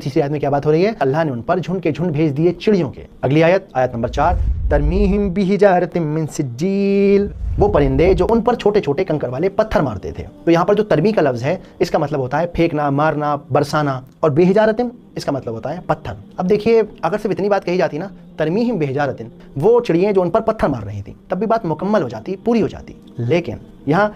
तीसरी आयत में क्या बात हो रही है? अल्लाह ने उन पर झुंड के झुंड भेज दिए चिड़ियों के। अगली आयत, आयत नंबर 4, तरमीहिम बिहिजारतिम मिन सिज्जील, वो परिंदे जो उन पर छोटे छोटे कंकड़ वाले पत्थर मारते थे। तो यहाँ पर जो तरमी का लफ्ज़ है इसका मतलब होता है फेंकना, मारना, बरसाना, और बेहिजारतिन इसका मतलब होता है पत्थर। अब देखिए, अगर सिर्फ इतनी बात कही जाती ना, तरमीहिम बेहिजारतिन, वो चिड़ियाँ जो उन पर पत्थर मार रही थी, तब भी बात मुकम्मल हो जाती, पूरी हो जाती। लेकिन यहाँ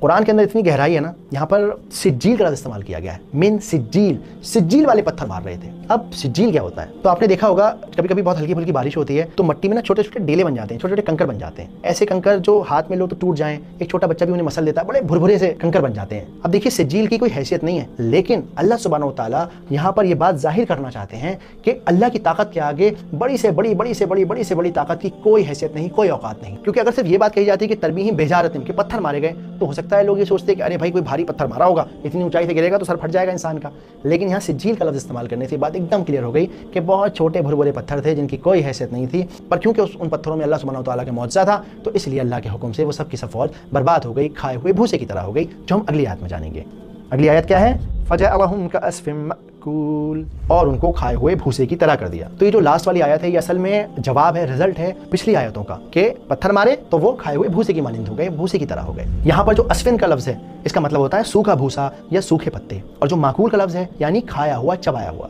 कुरान के अंदर इतनी गहराई है ना, यहाँ पर सिज्जील का लफ्ज़ इस्तेमाल किया गया है, मिन सिज्जील, सिज्जील वाले पत्थर मार रहे थे। अब सिज्जील क्या होता है? तो आपने देखा होगा कभी कभी बहुत हल्की फुल्की बारिश होती है तो मट्टी में ना छोटे छोटे डेले बन जाते हैं, छोटे छोटे कंकड़ बन जाते हैं। ऐसे कंकड़ जो हाथ में लो तो टूट जाएं, एक छोटा बच्चा भी उन्हें मसल देता है, बड़े भुरभुरे से कंकड़ बन जाते हैं। अब देखिए, सिज्जील की कोई हैसियत नहीं है, लेकिन अल्लाह सुब्हानहू व तआला यहाँ पर ये बात जाहिर करना चाहते हैं कि अल्लाह की ताकत के आगे बड़ी से बड़ी, बड़ी से बड़ी, बड़ी से बड़ी ताकत की कोई हैसियत नहीं, कोई औकात नहीं। क्योंकि अगर सिर्फ ये बात कही जाती है कि तरमीहिम बेहिजारतिन, के पत्थर मारे गए, तो हो सकता है लोग ये सोचते कि अरे भाई कोई भारी पत्थर मारा होगा, इतनी ऊंचाई से गिरेगा तो सर फट जाएगा इंसान का। लेकिन यहाँ सिज्जील का लफ्ज़ इस्तेमाल करने से बात एकदम क्लियर हो गई कि बहुत छोटे भुरभुरे पत्थर थे जिनकी कोई हैसियत नहीं थी, पर क्योंकि उन पत्थरों में अल्लाह सुब्हानहू व तआला का मौजज़ा था, तो इसलिए अल्लाह के हुक्म से वो सब की सब फौज बर्बाद हो गई, खाए हुए भूसे की तरह हो गई, जो हम अगली आयत में जानेंगे। अगली आयत क्या है? फजअलहुम कअस्फिम मअकूल, और उनको खाए हुए भूसे की तरह कर दिया। तो ये जो लास्ट वाली आयत है ये असल में जवाब है, रिजल्ट है पिछली आयतों का, कि पत्थर मारे तो वो खाए हुए भूसे की मानिंद हो गए, भूसे की तरह हो गए। यहाँ पर जो अस्फिन का लफ्ज़ है इसका मतलब होता है सूखा भूसा या सूखे पत्ते, और जो माकूल का लफ्ज़ है यानी खाया हुआ, चबाया हुआ।